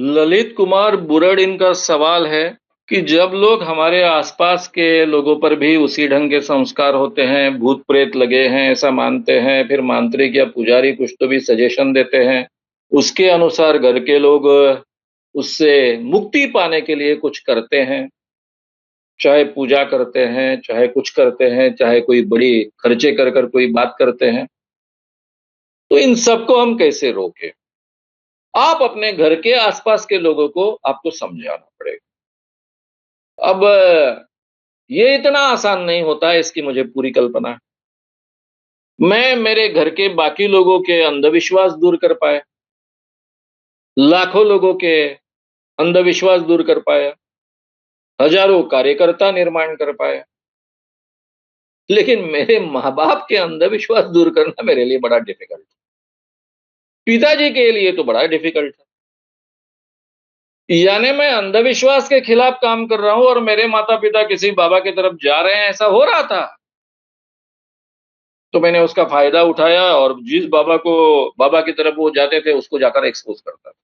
ललित कुमार बुरड़ इनका सवाल है कि जब लोग हमारे आसपास के लोगों पर भी उसी ढंग के संस्कार होते हैं, भूत प्रेत लगे हैं ऐसा मानते हैं, फिर मांत्रिक या पुजारी कुछ तो भी सजेशन देते हैं, उसके अनुसार घर के लोग उससे मुक्ति पाने के लिए कुछ करते हैं, चाहे पूजा करते हैं, चाहे कुछ करते हैं, चाहे कोई बड़ी खर्चे कर कर कोई बात करते हैं, तो इन सबको हम कैसे रोकें? आप अपने घर के आसपास के लोगों को आपको समझाना पड़ेगा। अब ये इतना आसान नहीं होता है, इसकी मुझे पूरी कल्पना है। मैं मेरे घर के बाकी लोगों के अंधविश्वास दूर कर पाया, लाखों लोगों के अंधविश्वास दूर कर पाया, हज़ारों कार्यकर्ता निर्माण कर पाया, लेकिन मेरे माँ-बाप के अंधविश्वास दूर करना मेरे लिए बड़ा डिफ़िकल्ट है। पिताजी के लिए तो बड़ा डिफ़िकल्ट है। यानी मैं अंधविश्वास के खिलाफ काम कर रहा हूँ और मेरे माता-पिता किसी बाबा की तरफ जा रहे हैं, ऐसा हो रहा था। तो मैंने उसका फ़ायदा उठाया और जिस बाबा की तरफ वो जाते थे, उसको जाकर एक्सपोज़ करता था।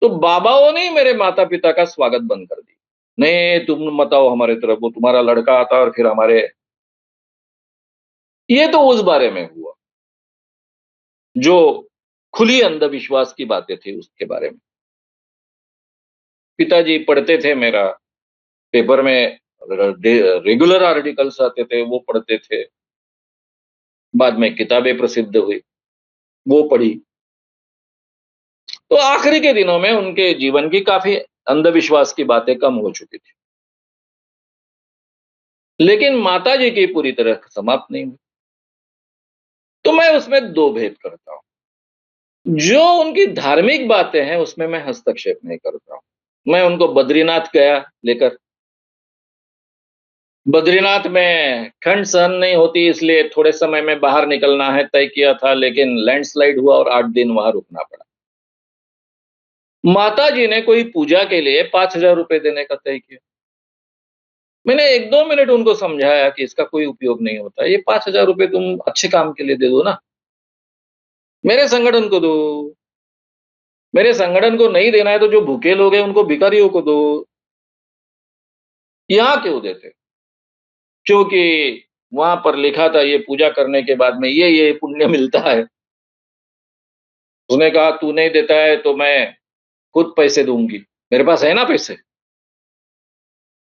तो बाबाओं ने ही मेरे माता-पिता का स्वागत बंद कर दिया। नहीं, तुम मत आओ हमारी तरफ, वो तुम्हारा लड़का आता और फिर हमारे ये तो उस बारे में हुआ, जो खुली अंधविश्वास की बातें थी उसके बारे में। पिताजी पढ़ते थे मेरा, पेपर में रेगुलर आर्टिकल्स आते थे, वो पढ़ते थे। बाद में किताबें प्रसिद्ध हुई, वो पढ़ी। तो आखिरी के दिनों में उनके जीवन की काफ़ी अंधविश्वास की बातें कम हो चुकी थी। लेकिन माताजी की पूरी तरह समाप्त नहीं हुई। तो मैं उसमें 2 भेद करता हूँ। जो उनकी धार्मिक बातें हैं, उसमें मैं हस्तक्षेप नहीं करता हूँ। मैं उनको बद्रीनाथ गया लेकर। बद्रीनाथ में ठंड सहन नहीं होती इसलिए थोड़े समय में बाहर निकलना है तय किया था, लेकिन लैंडस्लाइड हुआ और 8 दिन वहाँ रुकना पड़ा। माताजी ने कोई पूजा के लिए ₹5000 देने का तय किया। मैंने 1-2 मिनट उनको समझाया कि इसका कोई उपयोग नहीं होता है। ये ₹5000 तुम अच्छे काम के लिए दे दो ना। मेरे संगठन को दो। मेरे संगठन को नहीं देना है तो जो भूखे लोग हैं उनको भिखारियों को दो। यहाँ क्यों देते? क्योंकि वहाँ पर लिखा था ये पूजा करने के बाद में ये पुण्य मिलता है। उसने कहा तू नहीं देता है तो मैं खुद पैसे दूँगी। मेरे पास है ना पैसे।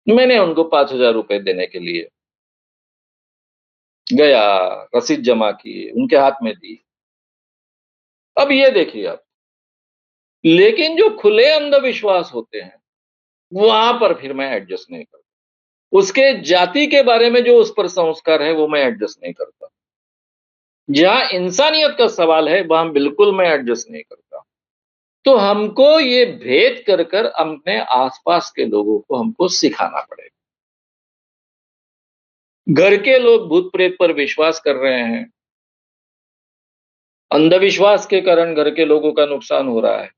मैंने उनको ₹5000 देने के लिए गया, रसीद जमा की, उनके हाथ में दी। अब ये देखिए आप, लेकिन जो खुले अंधविश्वास होते हैं, वहाँ पर फिर मैं एडजस्ट नहीं करता। उसके जाति के बारे में जो उस पर संस्कार है, वो मैं एडजस्ट नहीं करता। जहाँ इंसानियत का सवाल है, वहाँ बिल्कुल मैं एडजस्ट नहीं करता। तो हमको ये भेद कर कर अपने आस-पास के लोगों को हमको सिखाना पड़ेगा। घर के लोग भूत-प्रेत पर विश्वास कर रहे हैं, अंधविश्वास के कारण घर के लोगों का नुकसान हो रहा है,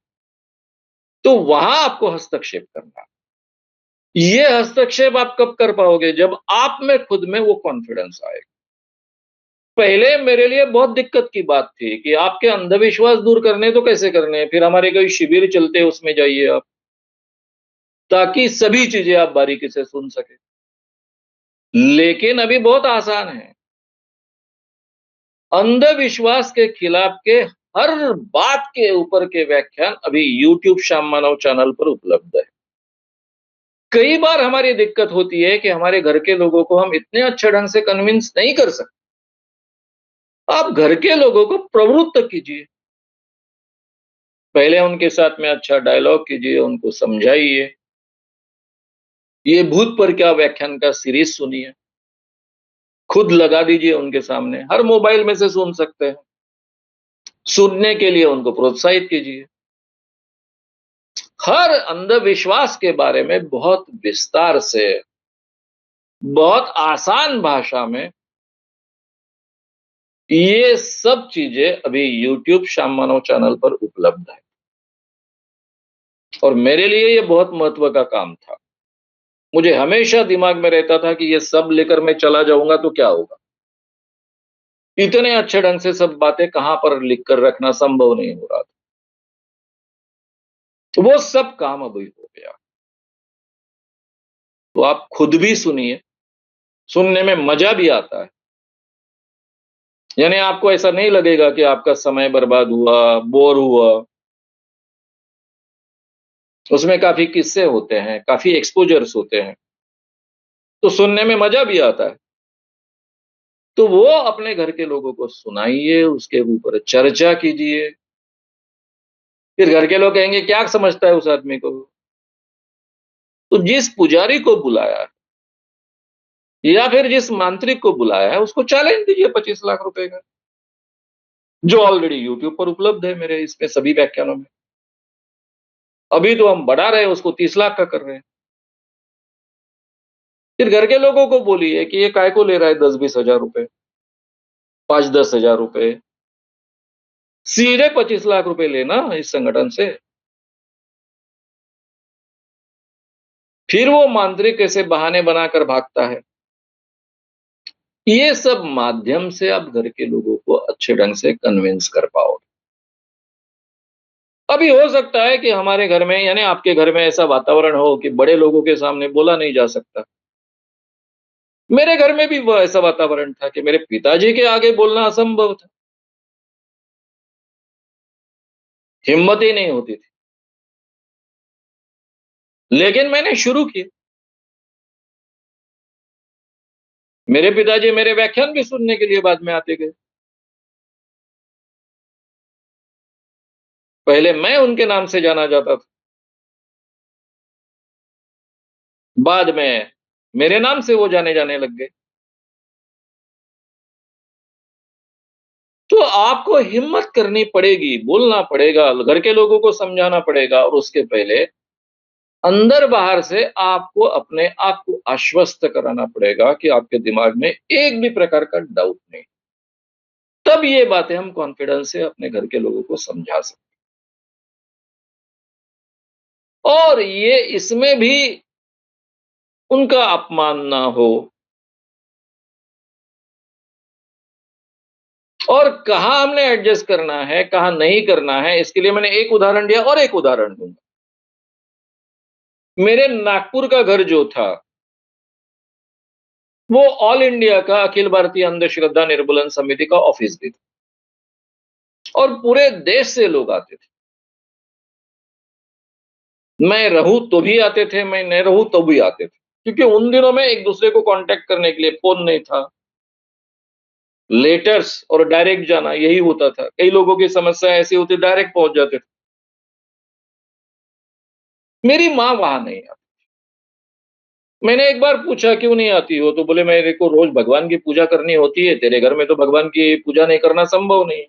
तो वहाँ आपको हस्तक्षेप करना है। ये हस्तक्षेप आप कब कर पाओगे? जब आप में खुद में वो कॉन्फिडेंस आएगा। पहले मेरे लिए बहुत दिक्कत की बात थी कि आपके अंधविश्वास दूर करने तो कैसे करने हैं? फिर हमारे कोई शिविर चलते हैं उसमें जाइए आप, ताकि सभी चीज़ें आप बारीकी से सुन सकें। लेकिन अभी बहुत आसान है। अंधविश्वास के खिलाफ के हर बात के ऊपर के व्याख्यान अभी यूट्यूब श्याम मानव चैनल पर उपलब्ध है। कई बार हमारी दिक्कत होती है कि हमारे घर के लोगों को हम इतने अच्छे ढंग से कन्विंस नहीं कर सकते। आप घर के लोगों को प्रवृत्त कीजिए। पहले उनके साथ में अच्छा डायलॉग कीजिए, उनको समझाइए। ये भूत पर क्या व्याख्यान का सीरीज़ सुनिए। खुद लगा दीजिए उनके सामने, हर मोबाइल में से सुन सकते हैं। सुनने के लिए उनको प्रोत्साहित कीजिए। हर अंधविश्वास के बारे में बहुत विस्तार से, बहुत आसान भाषा में ये सब चीज़ें अभी यूट्यूब श्याम मानव चैनल पर उपलब्ध है और मेरे लिए ये बहुत महत्व का काम था। मुझे हमेशा दिमाग में रहता था कि ये सब लेकर मैं चला जाऊँगा तो क्या होगा? इतने अच्छे ढंग से सब बातें कहाँ पर लिख कर रखना संभव नहीं हो रहा था। वो सब काम अभी हो गया। तो आप खुद भी सुनिए, सुनने में मज़ा भी आता है। यानी आपको ऐसा नहीं लगेगा कि आपका समय बर्बाद हुआ, बोर हुआ। उसमें काफ़ी किस्से होते हैं, काफ़ी एक्सपोज़र्स होते हैं, तो सुनने में मज़ा भी आता है। तो वो अपने घर के लोगों को सुनाइए, उसके ऊपर चर्चा कीजिए। फिर घर के लोग कहेंगे, "क्या समझता है उस आदमी को?" तो जिस पुजारी को बुलाया है या फिर जिस मांत्रिक को बुलाया है, उसको चैलेंज दीजिए 25 लाख रुपए का, जो ऑलरेडी यूट्यूब पर उपलब्ध है मेरे इसमें सभी व्याख्यानों में। अभी तो हम बढ़ा रहे हैं, उसको 30 लाख का कर रहे हैं। फिर घर के लोगों को बोलिए कि ये काहे को ले रहा है 10-20 हज़ार रुपए, 5-10 हज़ार रुपए। सीधे 25 लाख रुपए लेना इस संगठन से। फिर वो मांत्रिक ऐसे बहाने बनाकर भागता है। ये सब माध्यम से आप घर के लोगों को अच्छे ढंग से कन्विंस कर पाओगे। अभी हो सकता है कि हमारे घर में यानी आपके घर में ऐसा वातावरण हो कि बड़े लोगों के सामने बोला नहीं जा सकता। मेरे घर में भी वो ऐसा वातावरण था कि मेरे पिताजी के आगे बोलना असंभव था। हिम्मत ही नहीं होती थी। लेकिन मैंने शुरू किया। मेरे पिताजी मेरे व्याख्यान भी सुनने के लिए बाद में आते गए। पहले मैं उनके नाम से जाना जाता था। बाद में मेरे नाम से वो जाने जाने लग गए। तो आपको हिम्मत करनी पड़ेगी, बोलना पड़ेगा, घर के लोगों को समझाना पड़ेगा और उसके पहले अंदर-बाहर से आपको अपने आप को आश्वस्त कराना पड़ेगा कि आपके दिमाग में एक भी प्रकार का डाउट नहीं। तब ये बातें हम कॉन्फिडेंस से अपने घर के लोगों को समझा सकते हैं। और ये इसमें भी उनका अपमान ना हो और कहाँ हमने एडजस्ट करना है, कहाँ नहीं करना है, इसके लिए मैंने एक उदाहरण दिया और एक उदाहरण दूँगा। मेरे नागपुर का घर जो था, वो ऑल इंडिया का अखिल भारतीय अंधश्रद्धा निर्मूलन समिति का ऑफिस भी था और पूरे देश से लोग आते थे। मैं रहूँ तो भी आते थे, मैं नहीं रहूँ तो भी आते थे। क्योंकि उन दिनों में एक-दूसरे को कॉन्टैक्ट करने के लिए फ़ोन नहीं था, लेटर्स और डायरेक्ट जाना यही होता था। कई लोगों की समस्या ऐसी होती डायरेक्ट पहुँच जाते थे। मेरी माँ वहाँ नहीं आती। मैंने एक बार पूछा क्यों नहीं आती हो? तो बोले मेरे को रोज़ भगवान की पूजा करनी होती है, तेरे घर में तो भगवान की पूजा नहीं करना संभव नहीं है।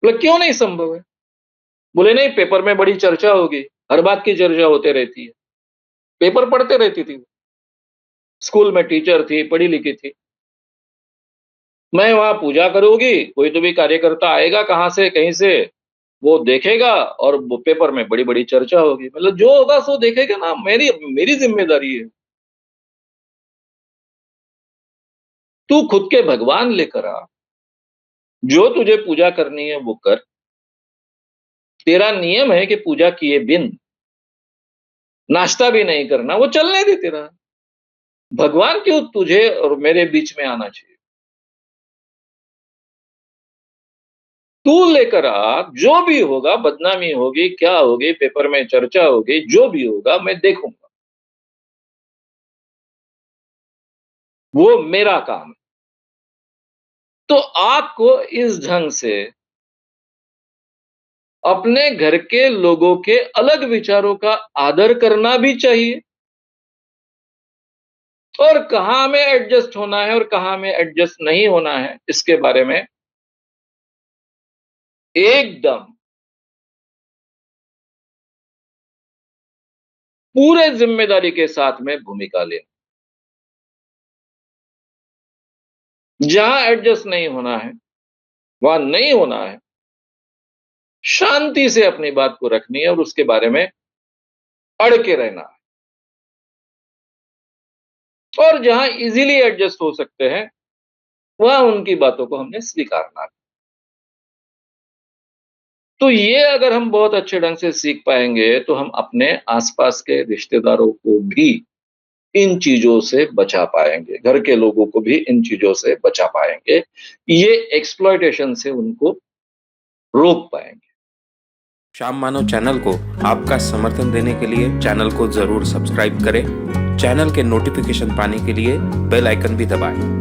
बोला क्यों नहीं संभव है? बोले नहीं पेपर में बड़ी चर्चा होगी, हर बात की चर्चा होते रहती है। पेपर पढ़ते रहती थी वो। स्कूल में टीचर थी, पढ़ी-लिखी थी। मैं वहाँ पूजा करूँगी, कोई तो भी कार्यकर्ता आएगा कहाँ से, कहीं से, वो देखेगा और वो पेपर में बड़ी-बड़ी चर्चा होगी। मतलब जो होगा सो देखेगा ना, मेरी मेरी ज़िम्मेदारी है। तू खुद के भगवान लेकर आ, जो तुझे पूजा करनी है वो कर। तेरा नियम है कि पूजा किए बिन नाश्ता भी नहीं करना, वो चलने दे तेरा। भगवान क्यों तुझे और मेरे बीच में आना चाहिए? तू लेकर आ, जो भी होगा बदनामी होगी, क्या होगी, पेपर में चर्चा होगी, जो भी होगा मैं देखूँगा। वो मेरा काम है। तो आपको इस ढंग से अपने घर के लोगों के अलग विचारों का आदर करना भी चाहिए और कहाँ हमें एडजस्ट होना है और कहाँ हमें एडजस्ट नहीं होना है, इसके बारे में एकदम पूरे ज़िम्मेदारी के साथ में भूमिका लें। जहाँ एडजस्ट नहीं होना है, वहाँ नहीं होना है। शांति से अपनी बात को रखनी है और उसके बारे में अड़ के रहना है और जहाँ ईज़िली एडजस्ट हो सकते हैं, वहाँ उनकी बातों को हमने स्वीकारना है। तो ये अगर हम बहुत अच्छे ढंग से सीख पाएँगे, तो हम अपने आस-पास के रिश्तेदारों को भी इन चीज़ों से बचा पाएँगे, घर के लोगों को भी इन चीज़ों से बचा पाएँगे। ये एक्सप्लॉइटेशन से उनको रोक पाएँगे। श्याम मानव चैनल को आपका समर्थन देने के लिए चैनल को जरूर सब्सक्राइब करें। चैनल के नोटिफिकेशन पाने के लिए बेल आइकन भी दबाएं।